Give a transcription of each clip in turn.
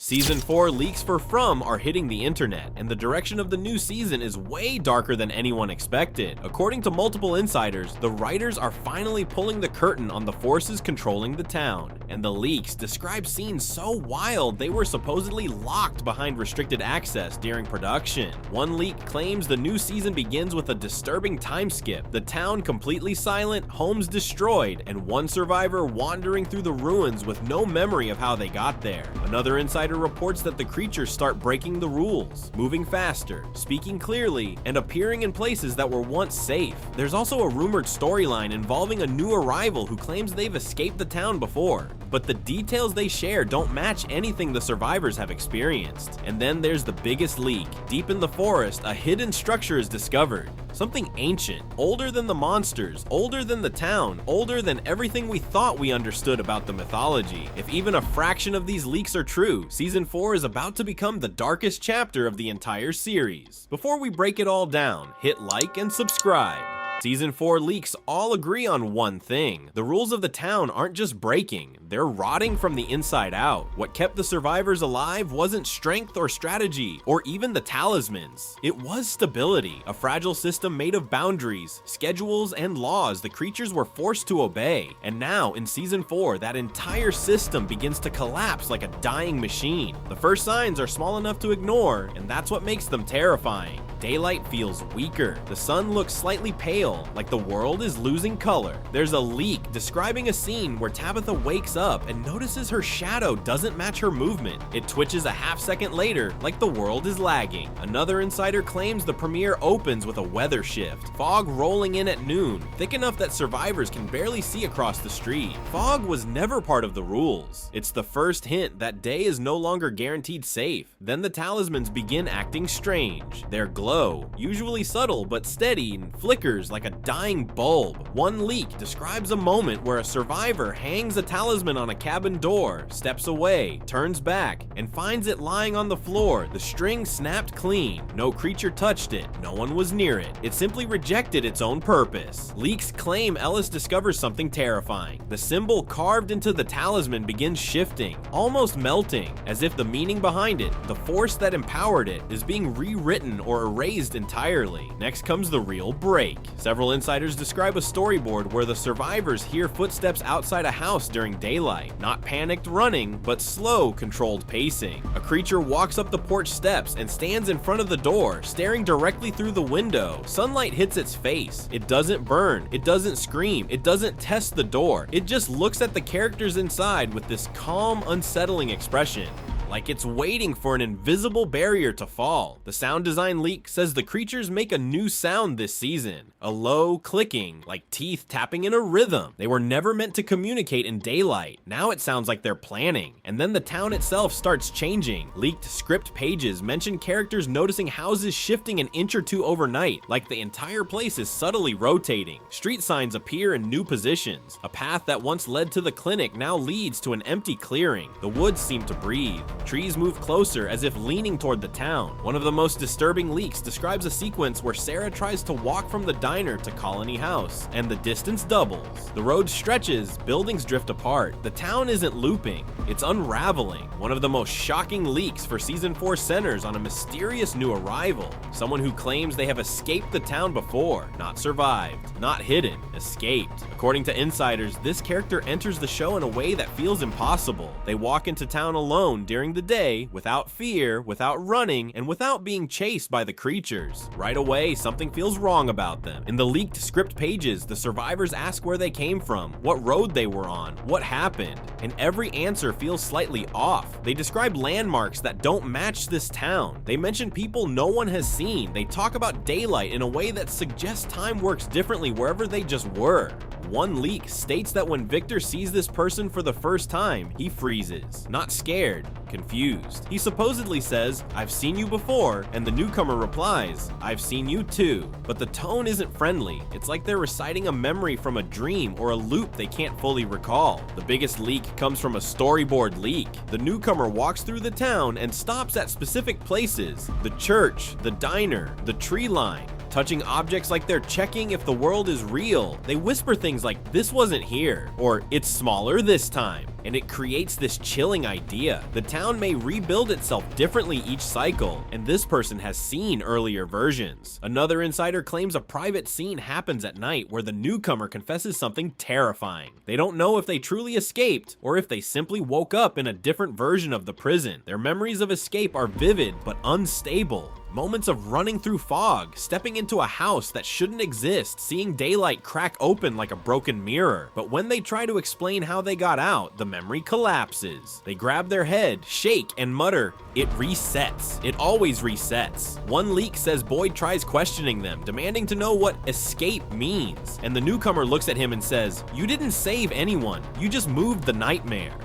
Season 4 leaks for From are hitting the internet, and the direction of the new season is way darker than anyone expected. According to multiple insiders, the writers are finally pulling the curtain on the forces controlling the town, and the leaks describe scenes so wild they were supposedly locked behind restricted access during production. One leak claims the new season begins with a disturbing time skip, the town completely silent, homes destroyed, and one survivor wandering through the ruins with no memory of how they got there. Another insider reports that the creatures start breaking the rules, moving faster, speaking clearly, and appearing in places that were once safe. There's also a rumored storyline involving a new arrival who claims they've escaped the town before, but the details they share don't match anything the survivors have experienced. And then there's the biggest leak. Deep in the forest, a hidden structure is discovered. Something ancient, older than the monsters, older than the town, older than everything we thought we understood about the mythology. If even a fraction of these leaks are true, Season 4 is about to become the darkest chapter of the entire series. Before we break it all down, hit like and subscribe. Season 4 leaks all agree on one thing. The rules of the town aren't just breaking, they're rotting from the inside out. What kept the survivors alive wasn't strength or strategy, or even the talismans. It was stability, a fragile system made of boundaries, schedules, and laws the creatures were forced to obey. And now, in Season 4, that entire system begins to collapse like a dying machine. The first signs are small enough to ignore, and that's what makes them terrifying. Daylight feels weaker. The sun looks slightly pale, like the world is losing color. There's a leak describing a scene where Tabitha wakes up and notices her shadow doesn't match her movement. It twitches a half second later, like the world is lagging. Another insider claims the premiere opens with a weather shift. Fog rolling in at noon, thick enough that survivors can barely see across the street. Fog was never part of the rules. It's the first hint that day is no longer guaranteed safe. Then the talismans begin acting strange. They're glow, usually subtle but steady, and flickers like a dying bulb. One leak describes a moment where a survivor hangs a talisman on a cabin door, steps away, turns back, and finds it lying on the floor. The string snapped clean. No creature touched it. No one was near it. It simply rejected its own purpose. Leaks claim Ellis discovers something terrifying. The symbol carved into the talisman begins shifting, almost melting, as if the meaning behind it, the force that empowered it, is being rewritten or erased entirely. Next comes the real break. Several insiders describe a storyboard where the survivors hear footsteps outside a house during daylight. Not panicked running, but slow, controlled pacing. A creature walks up the porch steps and stands in front of the door, staring directly through the window. Sunlight hits its face. It doesn't burn. It doesn't scream. It doesn't test the door. It just looks at the characters inside with this calm, unsettling expression, like it's waiting for an invisible barrier to fall. The sound design leak says the creatures make a new sound this season, a low clicking, like teeth tapping in a rhythm. They were never meant to communicate in daylight. Now it sounds like they're planning. And then the town itself starts changing. Leaked script pages mention characters noticing houses shifting an inch or two overnight, like the entire place is subtly rotating. Street signs appear in new positions. A path that once led to the clinic now leads to an empty clearing. The woods seem to breathe. Trees move closer as if leaning toward the town. One of the most disturbing leaks describes a sequence where Sarah tries to walk from the diner to Colony House, and the distance doubles. The road stretches, buildings drift apart. The town isn't looping, it's unraveling. One of the most shocking leaks for Season 4 centers on a mysterious new arrival, someone who claims they have escaped the town before, not survived, not hidden, escaped. According to insiders, this character enters the show in a way that feels impossible. They walk into town alone during the day, without fear, without running, and without being chased by the creatures. Right away, something feels wrong about them. In the leaked script pages, the survivors ask where they came from, what road they were on, what happened, and every answer feels slightly off. They describe landmarks that don't match this town. They mention people no one has seen. They talk about daylight in a way that suggests time works differently wherever they just were. One leak states that when Victor sees this person for the first time, he freezes, not scared, confused. He supposedly says, "I've seen you before," and the newcomer replies, "I've seen you too." But the tone isn't friendly. It's like they're reciting a memory from a dream or a loop they can't fully recall. The biggest leak comes from a storyboard leak. The newcomer walks through the town and stops at specific places: the church, the diner, the tree line, touching objects like they're checking if the world is real. They whisper things like, "This wasn't here," or "It's smaller this time." And it creates this chilling idea. The town may rebuild itself differently each cycle, and this person has seen earlier versions. Another insider claims a private scene happens at night where the newcomer confesses something terrifying. They don't know if they truly escaped, or if they simply woke up in a different version of the prison. Their memories of escape are vivid but unstable. Moments of running through fog, stepping into a house that shouldn't exist, seeing daylight crack open like a broken mirror. But when they try to explain how they got out, the memory collapses. They grab their head, shake, and mutter, "It resets. It always resets." One leak says Boyd tries questioning them, demanding to know what escape means. And the newcomer looks at him and says, "You didn't save anyone. You just moved the nightmare."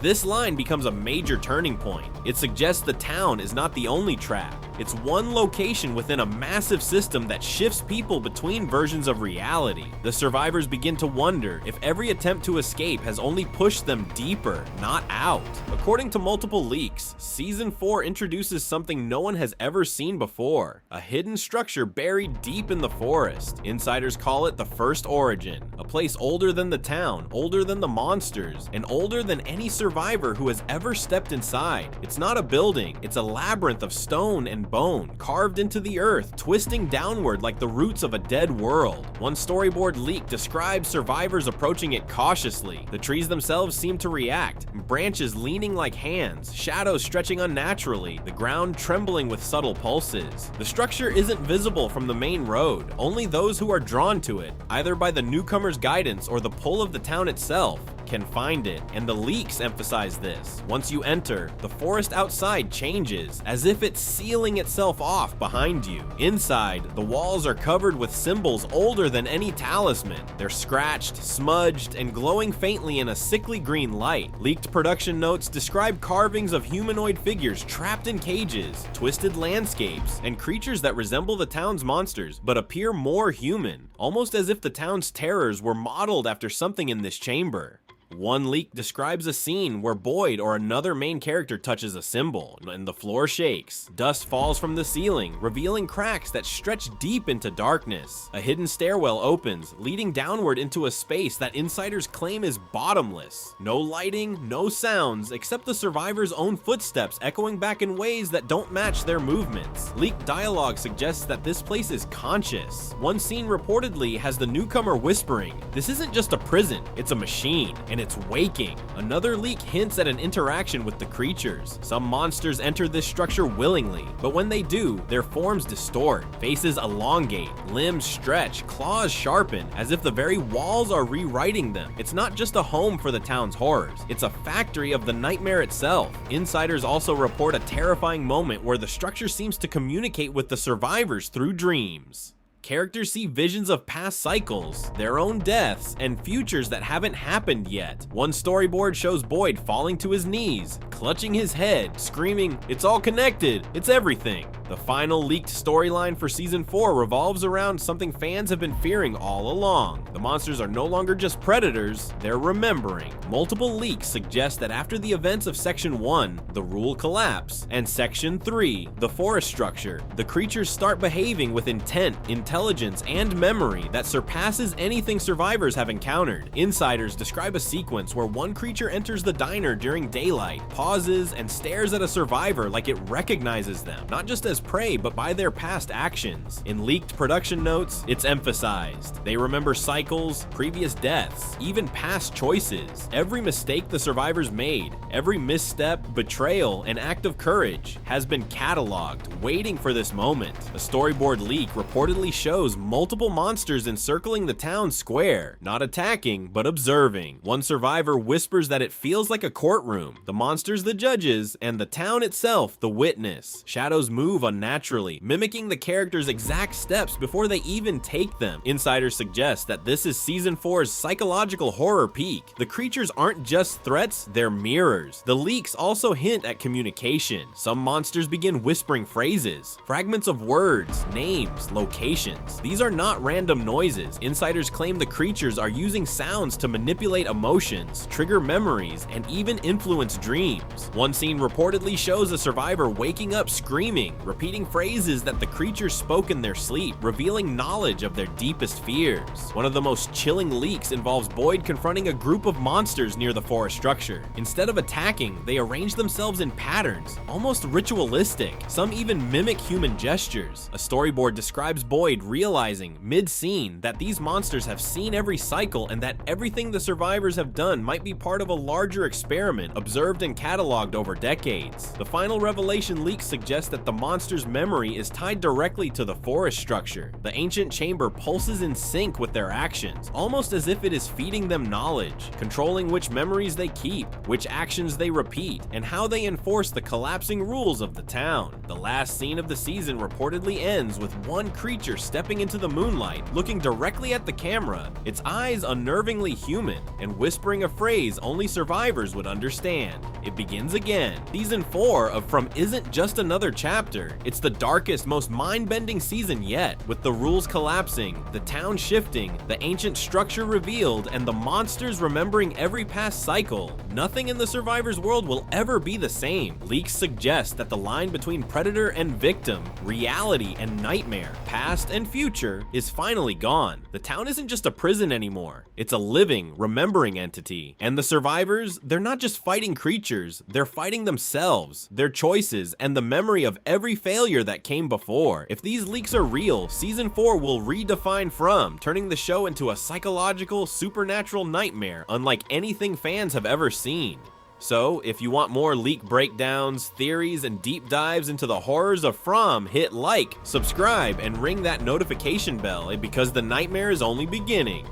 This line becomes a major turning point. It suggests the town is not the only trap. It's one location within a massive system that shifts people between versions of reality. The survivors begin to wonder if every attempt to escape has only pushed them deeper, not out. According to multiple leaks, Season 4 introduces something no one has ever seen before, a hidden structure buried deep in the forest. Insiders call it the First Origin, a place older than the town, older than the monsters, and older than any survivor who has ever stepped inside. It's not a building, it's a labyrinth of stone and bone, carved into the earth, twisting downward like the roots of a dead world. One storyboard leak describes survivors approaching it cautiously. The trees themselves seem to react, branches leaning like hands, shadows stretching unnaturally, the ground trembling with subtle pulses. The structure isn't visible from the main road, only those who are drawn to it, either by the newcomer's guidance or the pull of the town itself, can find it, and the leaks emphasize this. Once you enter, the forest outside changes, as if it's sealing itself off behind you. Inside, the walls are covered with symbols older than any talisman. They're scratched, smudged, and glowing faintly in a sickly green light. Leaked production notes describe carvings of humanoid figures trapped in cages, twisted landscapes, and creatures that resemble the town's monsters, but appear more human, almost as if the town's terrors were modeled after something in this chamber. One leak describes a scene where Boyd or another main character touches a symbol, and the floor shakes. Dust falls from the ceiling, revealing cracks that stretch deep into darkness. A hidden stairwell opens, leading downward into a space that insiders claim is bottomless. No lighting, no sounds, except the survivors' own footsteps echoing back in ways that don't match their movements. Leaked dialogue suggests that this place is conscious. One scene reportedly has the newcomer whispering, "This isn't just a prison, it's a machine, and it's waking." Another leak hints at an interaction with the creatures. Some monsters enter this structure willingly, but when they do, their forms distort, faces elongate, limbs stretch, claws sharpen, as if the very walls are rewriting them. It's not just a home for the town's horrors, it's a factory of the nightmare itself. Insiders also report a terrifying moment where the structure seems to communicate with the survivors through dreams. Characters see visions of past cycles, their own deaths, and futures that haven't happened yet. One storyboard shows Boyd falling to his knees, clutching his head, screaming, "It's all connected, it's everything." The final leaked storyline for Season 4 revolves around something fans have been fearing all along. The monsters are no longer just predators, they're remembering. Multiple leaks suggest that after the events of Section 1, the rule collapse, and Section 3, the forest structure, the creatures start behaving with intent, intelligence, and memory that surpasses anything survivors have encountered. Insiders describe a sequence where one creature enters the diner during daylight, pauses, and stares at a survivor like it recognizes them, not just as prey, but by their past actions. In leaked production notes, it's emphasized. They remember cycles, previous deaths, even past choices. Every mistake the survivors made, every misstep, betrayal, and act of courage has been cataloged, waiting for this moment. A storyboard leak reportedly shows multiple monsters encircling the town square, not attacking, but observing. One survivor whispers that it feels like a courtroom, the monsters the judges, and the town itself the witness. Shadows move unnaturally, mimicking the characters' exact steps before they even take them. Insiders suggest that this is Season 4's psychological horror peak. The creatures aren't just threats, they're mirrors. The leaks also hint at communication. Some monsters begin whispering phrases, fragments of words, names, locations. These are not random noises. Insiders claim the creatures are using sounds to manipulate emotions, trigger memories, and even influence dreams. One scene reportedly shows a survivor waking up screaming, repeating phrases that the creatures spoke in their sleep, revealing knowledge of their deepest fears. One of the most chilling leaks involves Boyd confronting a group of monsters near the forest structure. Instead of attacking, they arrange themselves in patterns, almost ritualistic. Some even mimic human gestures. A storyboard describes Boyd realizing, mid-scene, that these monsters have seen every cycle and that everything the survivors have done might be part of a larger experiment observed and cataloged over decades. The final revelation leak suggests that the monster's memory is tied directly to the forest structure. The ancient chamber pulses in sync with their actions, almost as if it is feeding them knowledge, controlling which memories they keep, which actions they repeat, and how they enforce the collapsing rules of the town. The last scene of the season reportedly ends with one creature stepping into the moonlight, looking directly at the camera, its eyes unnervingly human, and whispering a phrase only survivors would understand. It begins again. Season 4 of From isn't just another chapter, it's the darkest, most mind-bending season yet, with the rules collapsing, the town shifting, the ancient structure revealed, and the monsters remembering every past cycle. Nothing in the survivors' world will ever be the same. Leaks suggest that the line between predator and victim, reality and nightmare, past and future, is finally gone. The town isn't just a prison anymore, it's a living, remembering entity. And the survivors, they're not just fighting creatures, they're fighting themselves, their choices, and the memory of every failure that came before. If these leaks are real, Season 4 will redefine From, turning the show into a psychological, supernatural nightmare unlike anything fans have ever seen. So, if you want more leak breakdowns, theories, and deep dives into the horrors of From, hit like, subscribe, and ring that notification bell because the nightmare is only beginning.